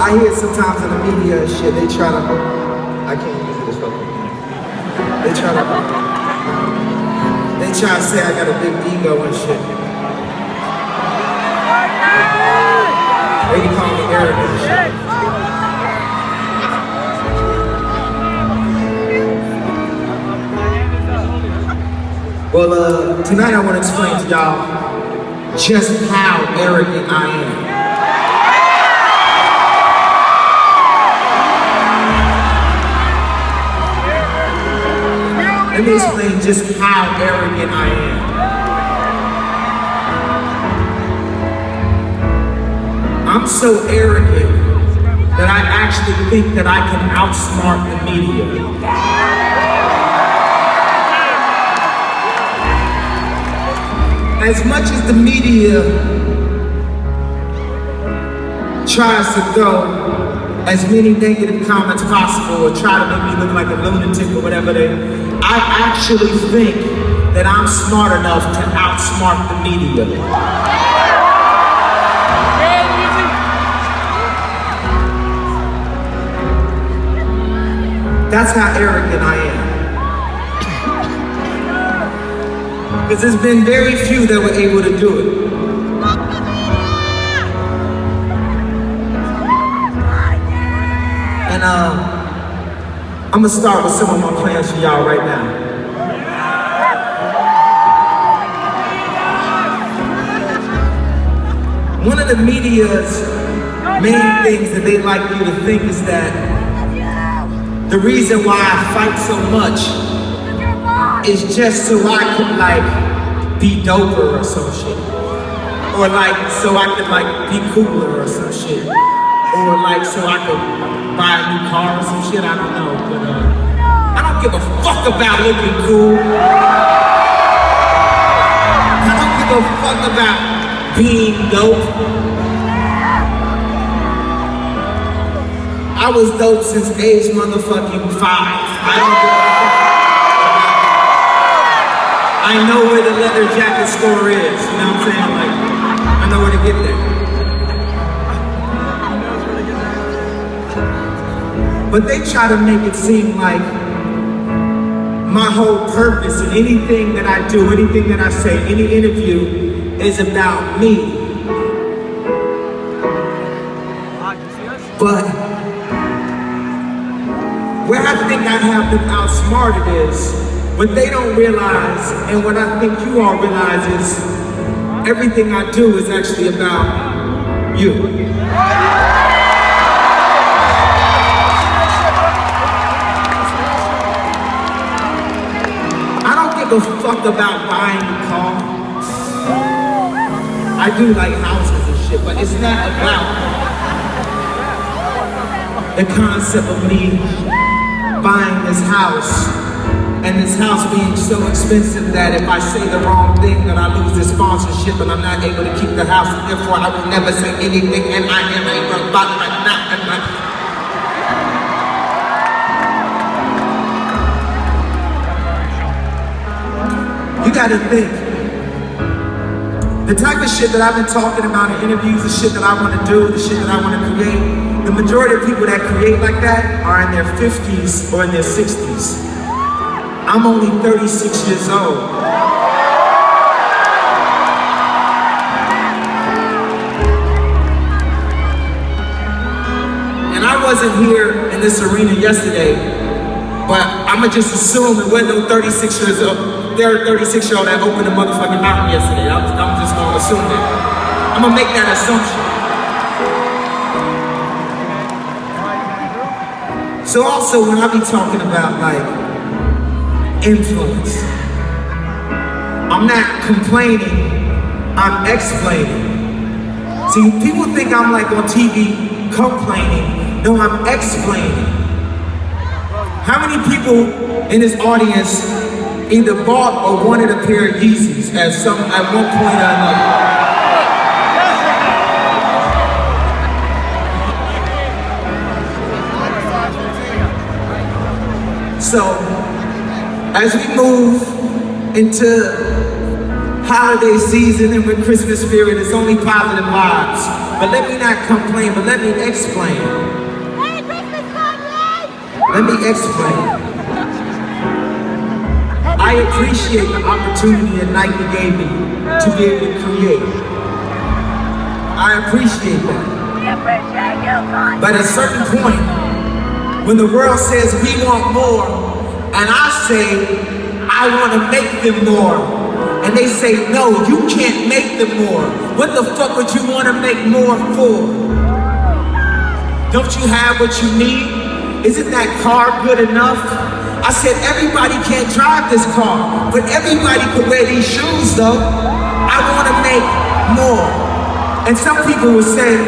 I hear sometimes in the media and shit, they try to, I can't use this fucking. They try to say I got a big ego and shit. They can call me arrogant and shit. Well, tonight I want to explain to y'all just how arrogant I am. Let me explain just how arrogant I am. I'm so arrogant that I actually think that I can outsmart the media. As much as the media tries to throw as many negative comments possible or try to make me look like a lunatic or whatever I actually think that I'm smart enough to outsmart the media. That's how arrogant I am. Because there's been very few that were able to do it. And I'm gonna start with some of my plans for y'all right now. One of the media's main things that they like you to think is that the reason why I fight so much is just so I could like be doper or some shit. Or like so I could like be cooler or some shit. Or like so I could buy a new car or some shit, I don't know. But I don't give a fuck about looking cool. I don't give a fuck about being dope. I was dope since age motherfucking 5. I don't give a fuck. I know where the leather jacket store is, you know what I'm saying? Like, I know where to get there. But they try to make it seem like my whole purpose in anything that I do, anything that I say, any interview is about me. But where I think I have them outsmarted is, what they don't realize, and what I think you all realize is, everything I do is actually about you. I don't give a fuck about buying a car. I do like houses and shit, but it's not about the concept of me buying this house. And this house being so expensive that if I say the wrong thing, that I lose the sponsorship and I'm not able to keep the house, and therefore I will never say anything, and I am able to You gotta think. The type of shit that I've been talking about in interviews, the shit that I wanna do, the shit that I wanna create, the majority of people that create like that are in their 50s or in their 60s. I'm only 36 years old. And I wasn't here in this arena yesterday, but I'ma just assume it wasn't no 36 years old. There are 36-year-old that opened the motherfucking mountain yesterday. I'm just gonna assume that. I'm gonna make that assumption. So also when I be talking about like influence, I'm not complaining, I'm explaining. See, people think I'm like on TV complaining. No, I'm explaining. How many people in this audience either bought or wanted a pair of Yeezus at one point or another? So, as we move into holiday season and with Christmas spirit, it's only positive vibes. But let me not complain, but let me explain. Let me explain. I appreciate the opportunity that Nike gave me to be able to create. I appreciate that. But at a certain point, when the world says we want more, and I say I want to make them more, and they say no, you can't make them more. What the fuck would you want to make more for? Don't you have what you need? Isn't that car good enough? I said everybody can't drive this car, but everybody could wear these shoes though. I want to make more. And some people will say,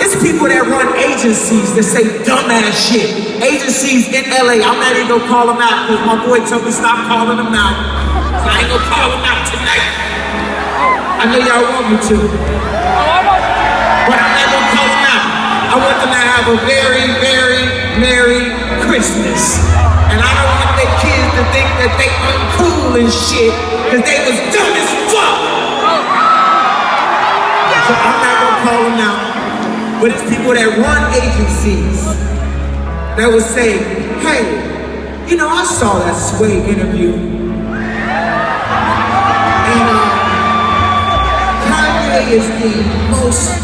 it's people that run agencies that say dumbass shit. Agencies in LA, I'm not even gonna call them out because my boy told me stop calling them out. So I ain't gonna call them out tonight. I know y'all want me to. But I'm not gonna call them out. I want them to have a very, very Merry Christmas. And I don't want their kids to think that they uncool and shit because they was dumb as fuck. So I'm not gonna call them out. But it's people that run agencies that would say, hey, you know, I saw that Sway interview. And Kanye is the most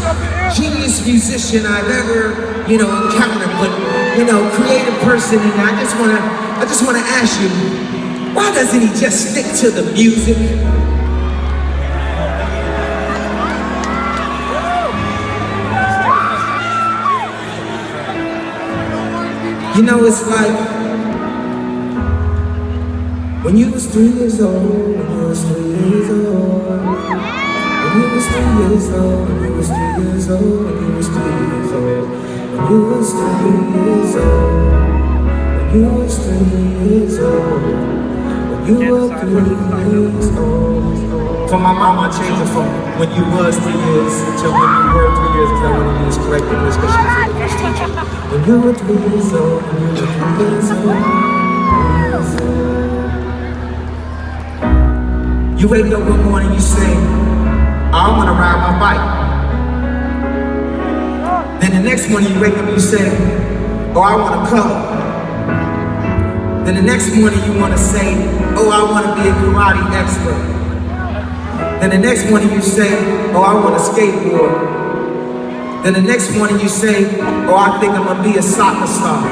genius musician I've ever, encountered, but, creative person. And I just wanna ask you, why doesn't he just stick to the music? It's like when you was 3 years old, when you was 3 years old, when you was 3 years old, when you was 3 years old, when you was 3 years old, when you was 3 years old, when you was 3 years old, when you were 3 years old. For my mom, I changed it from when you was 3 years to when you were 3 years because I want to use correct English because she was an English teacher. When you were 3 years old, when you were 3 years old, 3 years old. You wake up one morning, you say, I want to ride my bike. Then the next morning you wake up and you say, oh, I want to color. Then the next morning you want to say, oh, I want to be a karate expert. Then the next morning you say, oh, I want to skateboard. Then the next morning you say, oh, I think I'm gonna be a soccer star.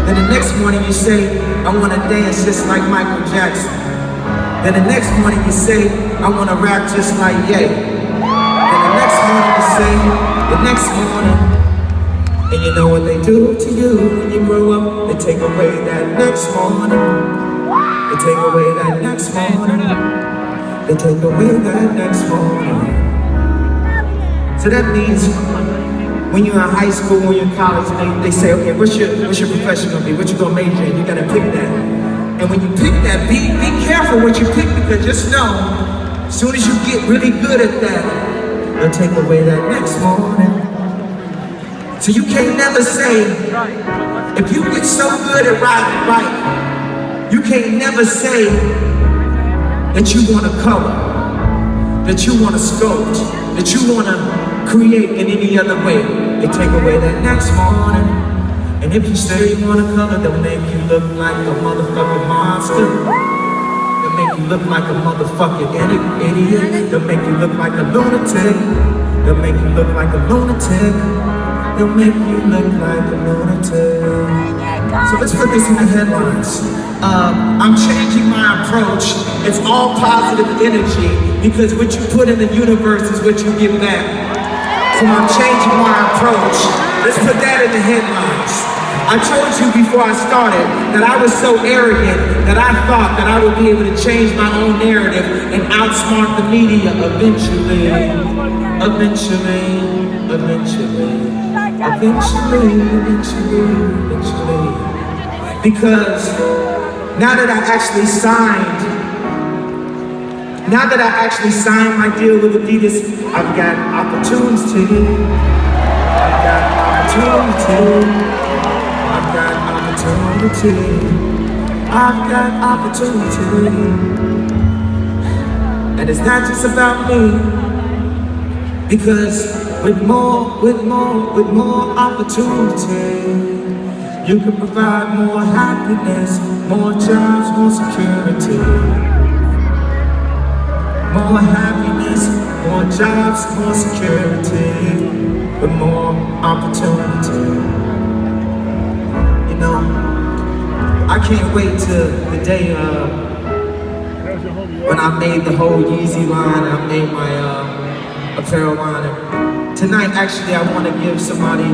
Then the next morning you say, I wanna dance just like Michael Jackson. Then the next morning you say, I wanna rap just like Ye. Then the next morning you say, the next morning, and you know what they do to you when you grow up? They take away that next morning. They take away that next morning. They take away that next morning. So that means when you're in high school, when you're in college, they say, okay, what's your profession gonna be? What you gonna major in? You gotta pick that. And when you pick that, be careful what you pick because just know, as soon as you get really good at that, they'll take away that next morning. So you can't never say, if you get so good at riding a bike, you can't never say that you wanna color, that you wanna sculpt, that you wanna create in any other way. They take away that next morning. And if you say you wanna color, they'll make you look like a motherfucking monster. They'll make you look like a motherfucking idiot. They'll make you look like a lunatic. They'll make you look like a lunatic. They'll make you look like a lunatic. So let's put this in the headlines. I'm changing my approach. It's all positive energy because what you put in the universe is what you give back. So I'm changing my approach. Let's put that in the headlines. I told you before I started that I was so arrogant that I thought that I would be able to change my own narrative and outsmart the media eventually. Because now that I actually signed my deal with Adidas, I've got opportunity. And it's not just about me, Because with more opportunity, you can provide more happiness, more jobs, more security. More happiness, more jobs, more security, with more opportunity. You know, I can't wait till the day when I made the whole Yeezy line, I made my apparel line. Tonight, actually, I want to give somebody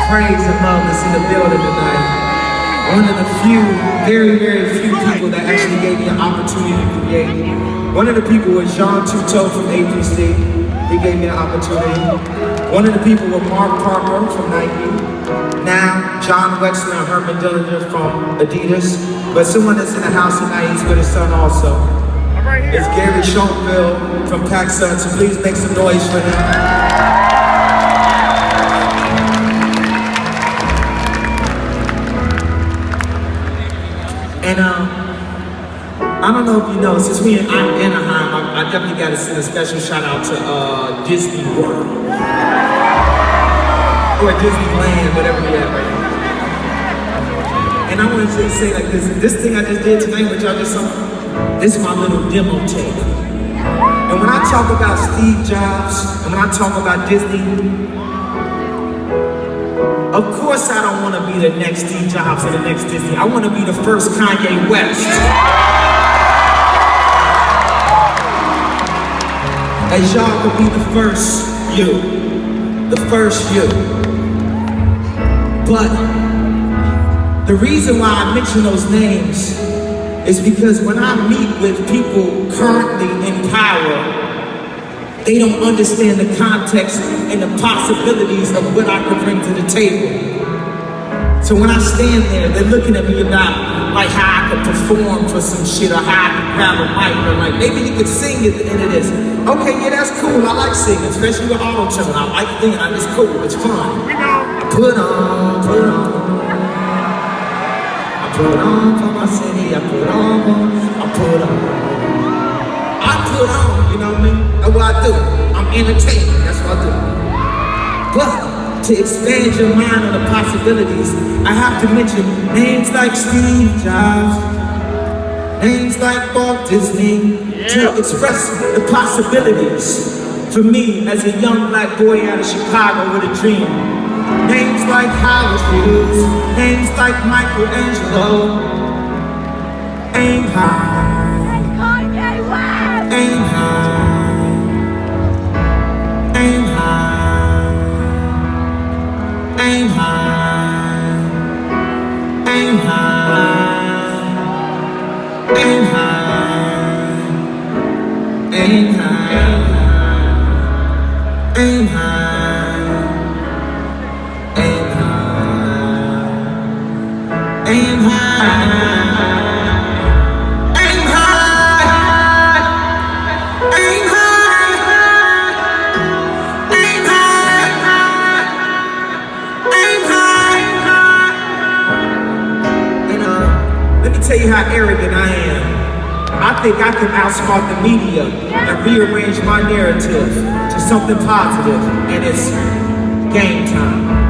praise and love that's in the building tonight. One of the few, very, very few people that actually gave me an opportunity to create. One of the people was Jean Tuteau from APC. He gave me an opportunity. One of the people was Mark Parker from Nike. Now, John Wexler and Herman Dillinger from Adidas. But someone that's in the house tonight, he's with his son also. It's Gary Schoenfeld from PacSun, so please make some noise for him. And I don't know if you know, since we're in Anaheim, I definitely got to send a special shout out to Disney World. Or Disneyland, whatever we have right now. And I wanted to say like this thing I just did tonight, which y'all just saw, this is my little demo tape. And when I talk about Steve Jobs, and when I talk about Disney, of course I don't want to be the next Steve Jobs or the next Disney. I want to be the first Kanye West. As y'all could be the first you. The first you. But the reason why I mention those names is because when I meet with people currently in power, they don't understand the context and the possibilities of what I can bring to the table. So when I stand there, they're looking at me about like how I could perform for some shit or how I could grab a mic or like maybe you could sing at the end of this. Okay, yeah, that's cool. I like singing, especially with auto-tune. I like singing. It's cool. It's fun. I put on. I put on for my city. I put on. You know what I mean? That's what I do. I'm entertaining. That's what I do. But to expand your mind on the possibilities, I have to mention names like Steve Jobs, names like Walt Disney, to express the possibilities for me as a young black boy out of Chicago with a dream. Names like Howard Hughes, names like Michelangelo. Aim high, aim high, aim high, aim high, aim high, aim high, aim high, aim high, aim high, aim high. Tell you how arrogant I am. I think I can outsmart the media and rearrange my narrative to something positive, and it's game time.